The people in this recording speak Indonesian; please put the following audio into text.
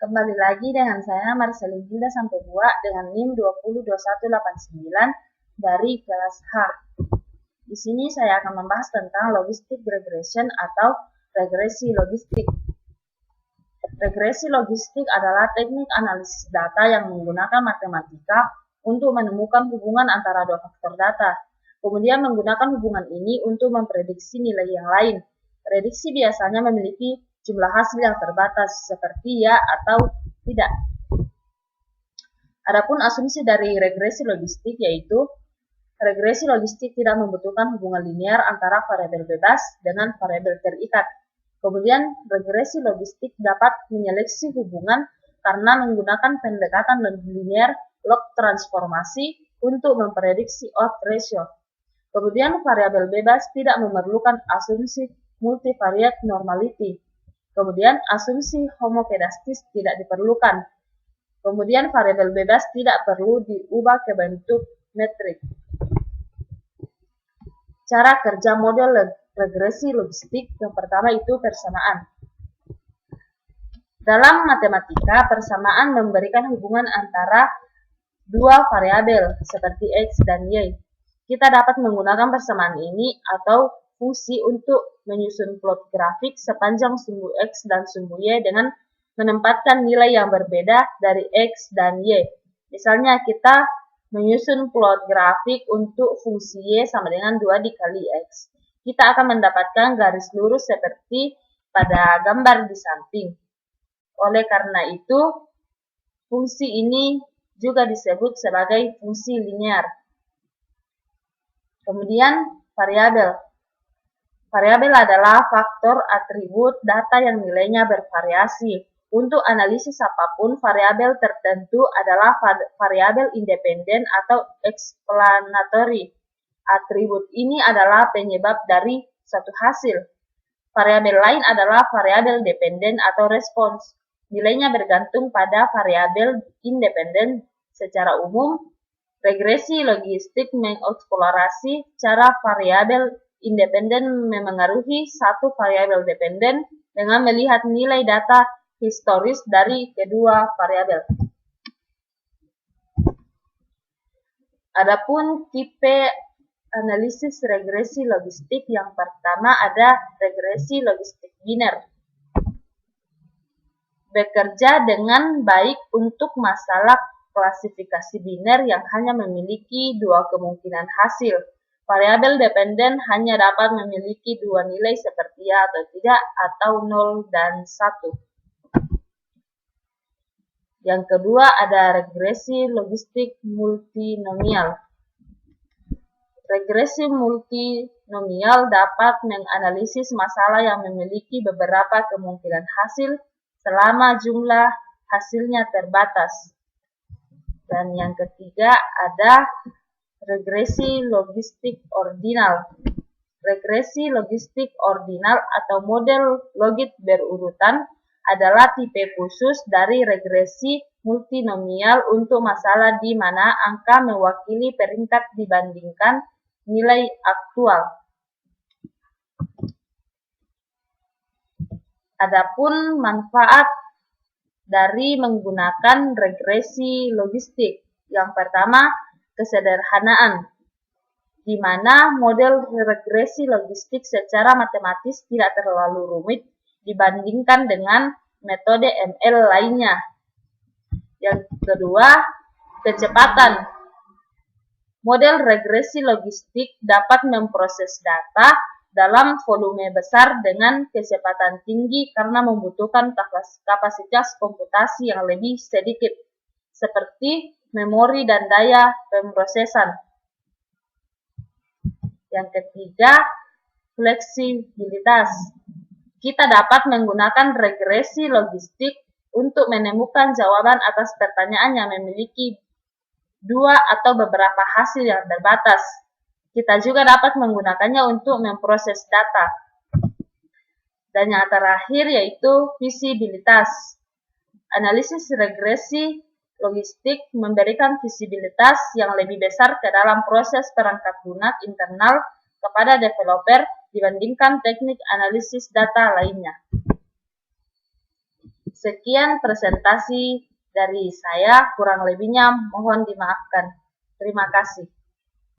Kembali lagi dengan saya Marcelin Hilda Sampebua dengan NIM 202189 dari kelas H. Di sini saya akan membahas tentang logistic regression atau regresi logistik. Regresi logistik adalah teknik analisis data yang menggunakan matematika untuk menemukan hubungan antara dua faktor data. Kemudian menggunakan hubungan ini untuk memprediksi nilai yang lain. Prediksi biasanya memiliki jumlah hasil yang terbatas, seperti ya atau tidak. Adapun asumsi dari regresi logistik yaitu regresi logistik tidak membutuhkan hubungan linear antara variabel bebas dengan variabel terikat. Kemudian regresi logistik dapat menyeleksi hubungan karena menggunakan pendekatan linear log transformasi untuk memprediksi odds ratio. Kemudian variabel bebas tidak memerlukan asumsi multivariate normality. Kemudian asumsi homokedastis tidak diperlukan. Kemudian variabel bebas tidak perlu diubah ke bentuk metrik. Cara kerja model regresi logistik yang pertama itu persamaan. Dalam matematika, persamaan memberikan hubungan antara dua variabel seperti X dan Y. Kita dapat menggunakan persamaan ini atau fungsi untuk menyusun plot grafik sepanjang sumbu X dan sumbu Y dengan menempatkan nilai yang berbeda dari X dan Y. Misalnya kita menyusun plot grafik untuk fungsi Y sama dengan 2 dikali X. Kita akan mendapatkan garis lurus seperti pada gambar di samping. Oleh karena itu, fungsi ini juga disebut sebagai fungsi linear. Kemudian variabel. Variabel adalah faktor atribut data yang nilainya bervariasi. Untuk analisis apapun, variabel tertentu adalah variabel independen atau explanatory. Atribut ini adalah penyebab dari suatu hasil. Variabel lain adalah variabel dependen atau respons. Nilainya bergantung pada variabel independen. Secara umum, regresi logistik mengeksplorasi cara variabel independen memengaruhi satu variabel dependen dengan melihat nilai data historis dari kedua variabel. Adapun tipe analisis regresi logistik yang pertama ada regresi logistik biner. Bekerja dengan baik untuk masalah klasifikasi biner yang hanya memiliki dua kemungkinan hasil. Variabel dependen hanya dapat memiliki dua nilai seperti ya atau tidak atau 0 dan 1. Yang kedua ada regresi logistik multinomial. Regresi multinomial dapat menganalisis masalah yang memiliki beberapa kemungkinan hasil selama jumlah hasilnya terbatas. Dan yang ketiga ada regresi logistik ordinal. Regresi logistik ordinal atau model logit berurutan adalah tipe khusus dari regresi multinomial untuk masalah di mana angka mewakili peringkat dibandingkan nilai aktual. Adapun manfaat dari menggunakan regresi logistik. Yang pertama, kesederhanaan, di mana model regresi logistik secara matematis tidak terlalu rumit dibandingkan dengan metode ML lainnya. Yang kedua, kecepatan. Model regresi logistik dapat memproses data dalam volume besar dengan kecepatan tinggi karena membutuhkan kapasitas komputasi yang lebih sedikit, seperti memori dan daya pemrosesan. Yang ketiga, fleksibilitas. Kita dapat menggunakan regresi logistik untuk menemukan jawaban atas pertanyaan yang memiliki dua atau beberapa hasil yang terbatas. Kita juga dapat menggunakannya untuk memproses data. Dan yang terakhir yaitu visibilitas. Analisis regresi logistik memberikan visibilitas yang lebih besar ke dalam proses perangkat lunak internal kepada developer dibandingkan teknik analisis data lainnya. Sekian presentasi dari saya, kurang lebihnya mohon dimaafkan. Terima kasih.